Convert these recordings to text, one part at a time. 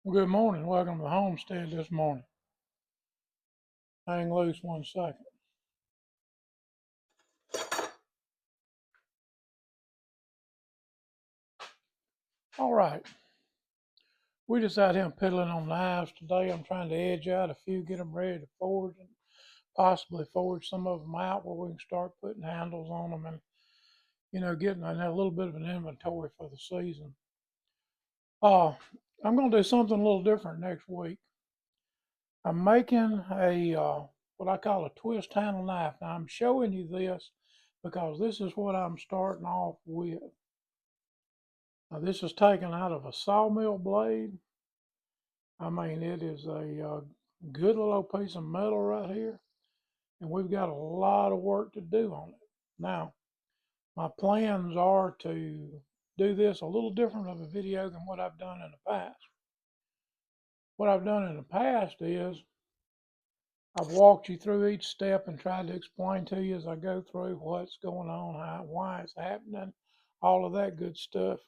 Well, good morning. Welcome to the homestead this morning. Hang loose 1 second. All right. We just out here piddling on knives today. I'm trying to edge out a few, get them ready to forge, and possibly forge some of them out where we can start putting handles on them and, getting a little bit of an inventory for the season. Uh, I'm going to do something a little different next week. I'm making what I call a twist handle knife. Now, I'm showing you this because this is what I'm starting off with. Now, this is taken out of a sawmill blade. I mean, it is a good little piece of metal right here, and we've got a lot of work to do on it. Now, my plans are to do this a little different of a video than what I've done in the past. What I've done in the past is I've walked you through each step and tried to explain to you as I go through what's going on, why it's happening, all of that good stuff.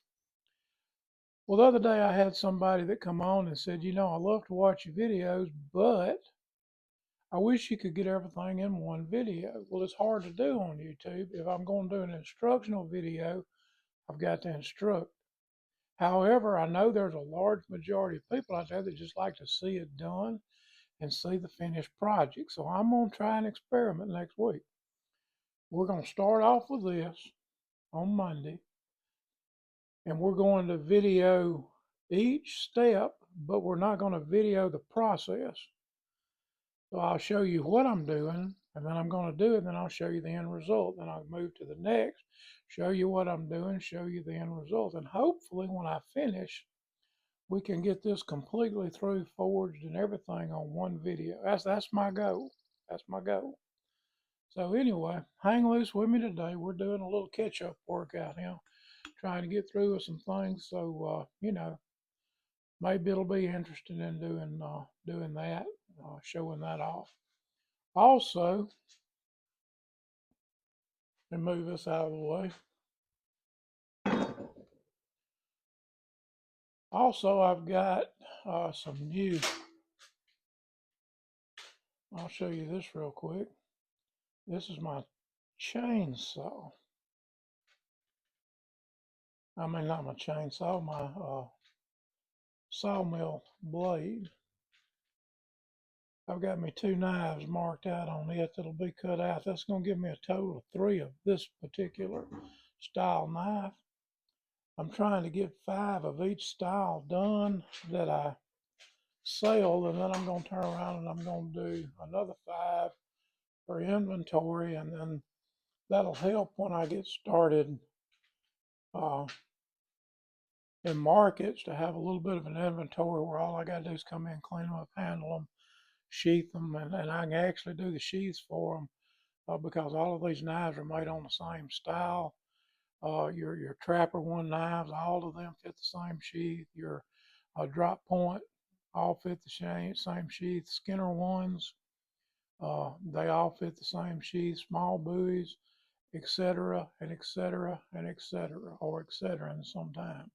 Well, the other day I had somebody that come on and said, I love to watch your videos, but I wish you could get everything in one video. Well, it's hard to do on YouTube. If I'm going to do an instructional video, I've got to instruct. However, I know there's a large majority of people out there that just like to see it done and see the finished project. So I'm going to try an experiment next week. We're going to start off with this on Monday, and we're going to video each step, but we're not going to video the process. So I'll show you what I'm doing, and then I'm going to do it, and then I'll show you the end result. Then I'll move to the next, show you what I'm doing, show you the end result. And hopefully when I finish, we can get this completely through, forged, and everything on one video. That's my goal. That's my goal. So anyway, hang loose with me today. We're doing a little catch-up work out here, trying to get through with some things. So maybe it'll be interesting in doing that, showing that off. Also, let me move this out of the way. Also, I've got some new, I'll show you this real quick. This is my chainsaw. I mean, not my chainsaw, my sawmill blade. I've got me 2 knives marked out on it that'll be cut out. That's going to give me a total of 3 of this particular style knife. I'm trying to get 5 of each style done that I sell, and then I'm going to turn around and I'm going to do another 5 for inventory, and then that'll help when I get started uh, in markets to have a little bit of an inventory where all I got to do is come in, clean them up, handle them, sheath them, and I can actually do the sheaths for them because all of these knives are made on the same style. Your Trapper One knives, all of them fit the same sheath. Your drop point all fit the same sheath. Skinner ones, they all fit the same sheath. Small buoys, etc., and etc., and etc., or etc. sometimes.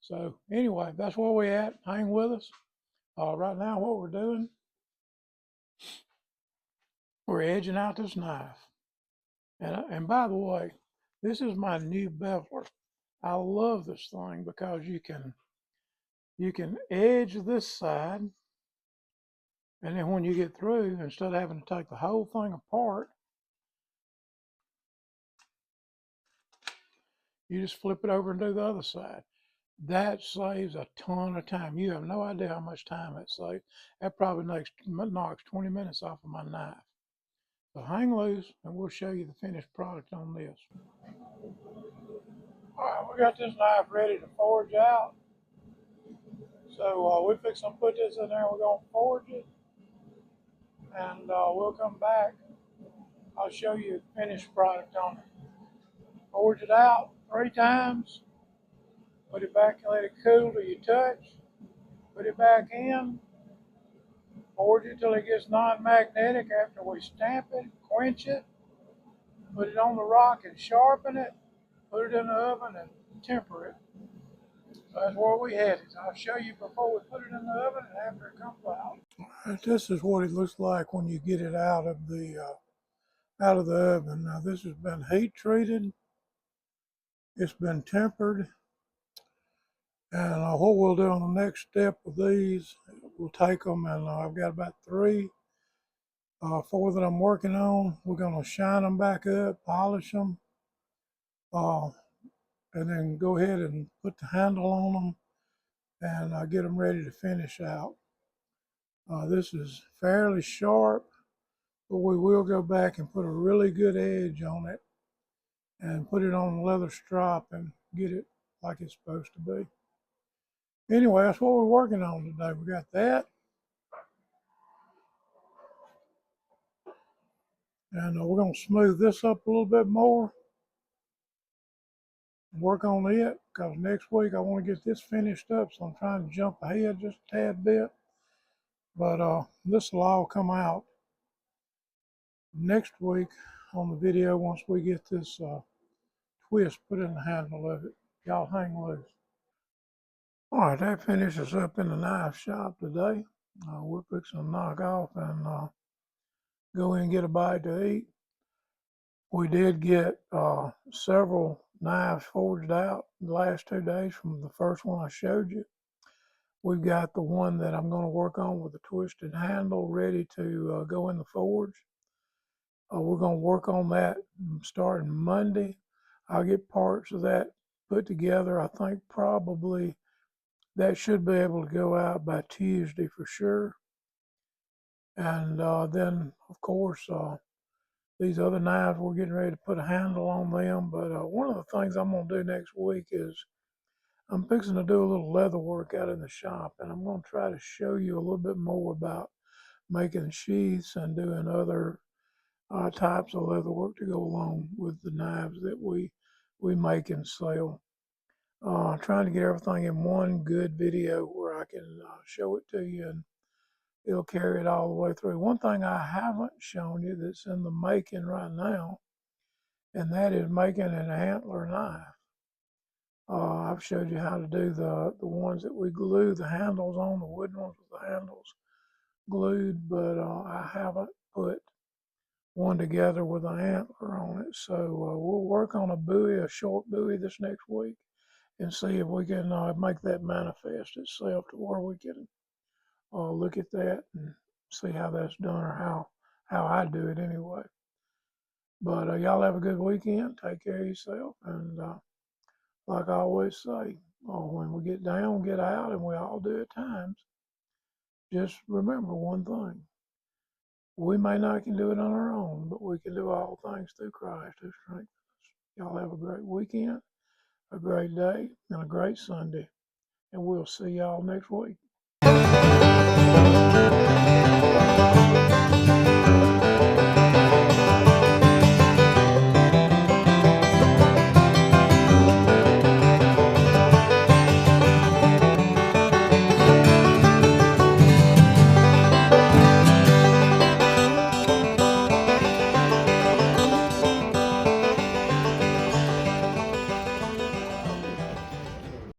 So anyway, that's where we at. Hang with us. Right now, what we're doing, we're edging out this knife. And by the way, this is my new beveler. I love this thing because you can edge this side, and then when you get through, instead of having to take the whole thing apart, you just flip it over and do the other side. That saves a ton of time. You have no idea how much time that saves. That probably knocks 20 minutes off of my knife. So hang loose, and we'll show you the finished product on this. All right, we got this knife ready to forge out. So we fix to put this in there. We're gonna forge it, and we'll come back. I'll show you the finished product on it. Forge it out 3 times. Put it back and let it cool till you touch. Put it back in. Forge it till it gets non-magnetic after we stamp it, quench it. Put it on the rock and sharpen it. Put it in the oven and temper it. That's where we headed. I'll show you before we put it in the oven and after it comes out. This is what it looks like when you get it out of the oven. Now this has been heat treated. It's been tempered. And what we'll do on the next step of these, we'll take them and I've got about four that I'm working on. We're going to shine them back up, polish them, uh, and then go ahead and put the handle on them and get them ready to finish out. This is fairly sharp, but we will go back and put a really good edge on it and put it on a leather strop and get it like it's supposed to be. Anyway, that's what we're working on today. We got that. And we're going to smooth this up a little bit more, work on it, because next week I want to get this finished up, so I'm trying to jump ahead just a tad bit. But this will all come out next week on the video once we get this twist put in the handle of it. Y'all hang loose. All right, that finishes up in the knife shop today. We're fixing to knock off and go in and get a bite to eat. We did get several knives forged out the last 2 days from the first one I showed you. We've got the one that I'm going to work on with the twisted handle ready to go in the forge. We're going to work on that starting Monday. I'll get parts of that put together. I think probably that should be able to go out by Tuesday for sure. And then, of course, these other knives, we're getting ready to put a handle on them. But one of the things I'm going to do next week is I'm fixing to do a little leather work out in the shop, and I'm going to try to show you a little bit more about making sheaths and doing other types of leather work to go along with the knives that we make and sell. Trying to get everything in one good video where I can show it to you and it'll carry it all the way through. One thing I haven't shown you that's in the making right now, and that is making an antler knife. I've showed you how to do the ones that we glue the handles on, the wooden ones with the handles glued, but I haven't put one together with an antler on it. So we'll work on a buoy, a short buoy this next week and see if we can make that manifest itself to where we can look at that and see how that's done or how I do it anyway. But y'all have a good weekend. Take care of yourself. And like I always say, when we get down, get out, and we all do at times, just remember one thing. We may not can do it on our own, but we can do all things through Christ who strengthens us. Y'all have a great weekend, a great day, and a great Sunday. And we'll see y'all next week.